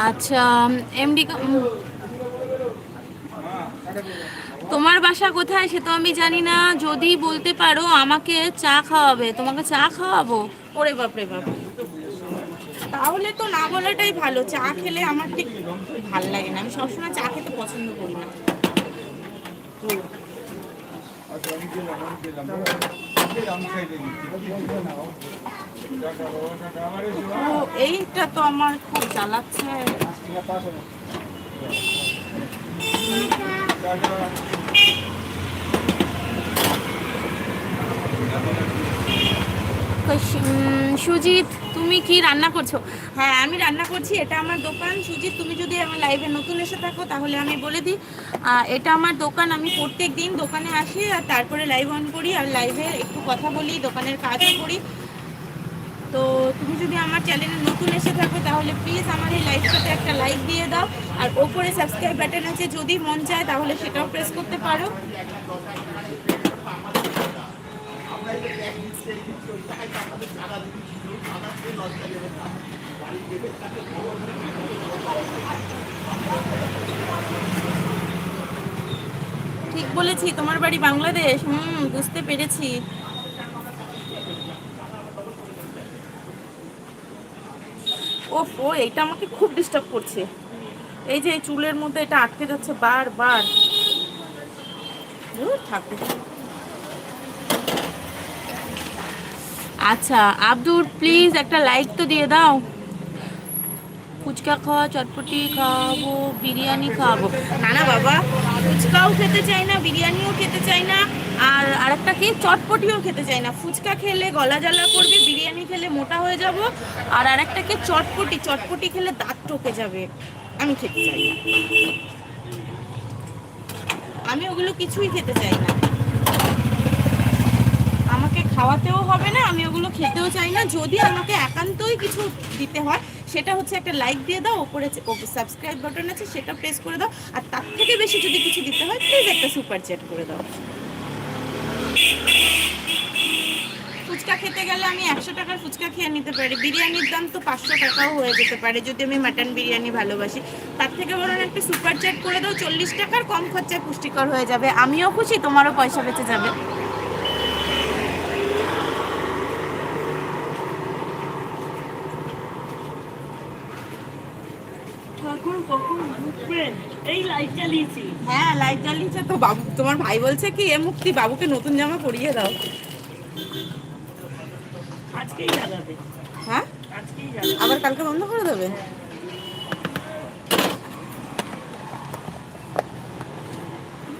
আচ্ছা এমডি, তোমার বাসা কোথায় সে তো আমি জানি না, যদি বলতে পারো আমাকে চা খাওয়াবে, তোমাকে চা খাওয়াবো। ওরে বাপরে বাপ, তাহলে তো না বলাটাই ভালো। চা খেলে আমার ঠিক ভাল লাগে না, আমি সবসময় চা খেতে পছন্দ করি না। এইটা তো আমার খুব জ্বালাচ্ছে। সুজিত তুমি কি রান্না করছো? হ্যাঁ আমি রান্না করছি, এটা আমার দোকান। সুজিত তুমি যদি আমার লাইভে নতুন এসে থাকো তাহলে আমি বলে দিই, এটা আমার দোকান। আমি প্রত্যেক দিন দোকানে আসি আর তারপরে লাইভ অন করি, আর লাইভে একটু কথা বলি, দোকানের কাজও করি। তো তুমি যদি আমার চ্যানেলে নতুন এসে থাকো তাহলে প্লিজ আমার এই লাইভটাতে একটা লাইক দিয়ে দাও, আর ওপরে সাবস্ক্রাইব বাটন আছে, যদি মন চায় তাহলে সেটাও প্রেস করতে পারো। ঠিক বলেছি, তোমার বাড়ি বাংলাদেশ? বুঝতে পেরেছি। ও এইটা আমাকে খুব ডিস্টার্ব করছে, এই যে এই চুলের মধ্যে এটা আটকে যাচ্ছে বারবার। ঠাকুর, আচ্ছা আব্দুল প্লিজ একটা লাইক তো দিয়ে দাও। ফুচকা খাওয়া, চটপটি খাওয়াবো, বিরিয়ানি খাওয়াবো। না না বাবা, ফুচকাও খেতে চাই না, বিরিয়ানিও খেতে চাই না, আর আরেকটা কি চটপটিও খেতে চাই না। ফুচকা খেলে গলা জ্বালা করবে, বিরিয়ানি খেলে মোটা হয়ে যাব, আর আরেকটা কি চটপটি, চটপটি খেলে দাঁত টকে যাবে, আমি খেতে চাই না। আমি ওগুলো কিছুই খেতে চাই না, আমাকে খাওয়াতেও হবে না, আমি ওগুলো খেতেও চাই না। যদি আমাকে একান্তই কিছু দিতে হয় সেটা হচ্ছে একটা লাইক দিয়ে দাও, ওপরে সাবস্ক্রাইব বাটন আছে সেটা প্রেস করে দাও, আর তার থেকে বেশি যদি কিছু দিতে হয় প্লিজ একটা সুপার চ্যাট করে দাও। ফুচকা খেতে গেলে আমি 100 টাকার ফুচকা খেয়ে নিতে পারি, বিরিয়ানির দাম তো 500 টাকাও হয়ে যেতে পারে যদি আমি মাটন বিরিয়ানি ভালোবাসি। তার থেকে বরং একটা সুপার চ্যাট করে দাও, 40 টাকার, কম খরচায় পুষ্টিকর হয়ে যাবে, আমিও খুশি, তোমারও পয়সা বেঁচে যাবে। হ্যাঁ লাইট জ্বালিয়েছে তো বাবু, তোমার ভাই বলছে কি এ মুক্তি বাবুকে নতুন জামা পরিয়ে দাও। আজকেই জ্বালাবে? হ্যাঁ আবার কালকে বন্ধ করে দেবে?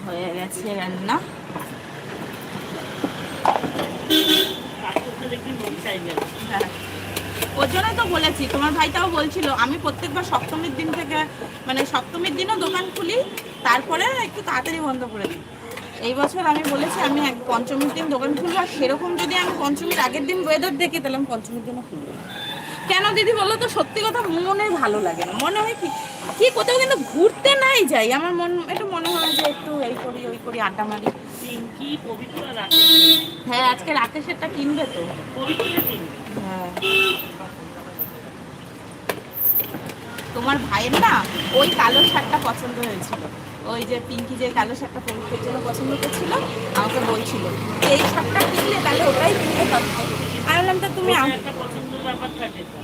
হয়ে গেছে রান্না। হ্যাঁ ওর জন্যই তো বলেছি, তোমার ভাইটাও বলছিল আমি প্রত্যেকবার সপ্তমীর দিন থেকে, মানে সপ্তমীর দিনও দোকান খুলি, তারপরে একটু তাড়াতাড়ি বন্ধ করে দিই। এই বছর আমি বলেছি আমি পঞ্চমীর দিন দোকান খুলবো, আর সেরকম যদি আমি পঞ্চমীর আগের দিন ওয়েদার দেখি তাহলে আমি পঞ্চমীর দিনও খুলবো। কেন দিদি বলো তো, সত্যি কথা মনে ভালো লাগে না, মনে হয় কি কি কোথাও কিন্তু ঘুরতে নাই যাই, আমার মন একটু মনে হয় যে একটু এই করি ওই করি, আড্ডা মারি। হ্যাঁ আজকে রাকেশেরটা কিনবে তো। হ্যাঁ তোমার ভাইয়ের না ওই কালো শার্টটা পছন্দ হয়েছিল, ওই যে পিঙ্কি যে কালো শার্টটা পরীক্ষার জন্য পছন্দ করছিল, আমাকে বলছিল এই শার্টটা কিনলে তাহলে ওটাই কিনতে পারতো। আমি বললাম তা তুমি,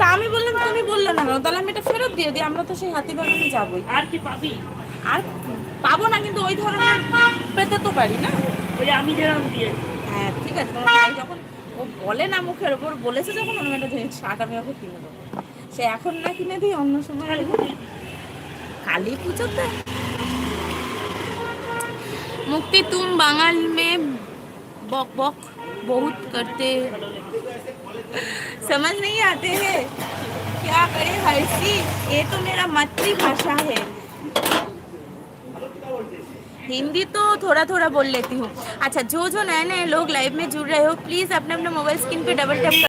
তা আমি বললাম তুমি বললো না, তাহলে আমি এটা ফেরত দিয়ে দিই, আমরা তো সেই হাতিবাগানে যাবোই। আর কি পাবি? আর পাবো না, কিন্তু ওই ধরনের পেতে তো পারি না, ওই আমি যেরকম দিয়ে। হ্যাঁ ঠিক আছে, তোমার ভাই যখন ও বলে না মুখের ওপর, বলেছে যখন আমি একটা শার্ট আমি ওকে কিনে দেবো, সে এখন না কিনে দিই অন্য সময়। কালী পুজোতে मुक्ति तुम बंगाल में बक बक बहुत करते, समझ नहीं आते हैं, क्या करे हर्षी, ये तो मेरा मातृभाषा है, हिंदी तो थोड़ा थोड़ा बोल लेती हूँ। अच्छा जो जो नए नए लोग लाइव में जुड़ रहे हो प्लीज़ अपने अपने मोबाइल स्क्रीन पे डबल टैप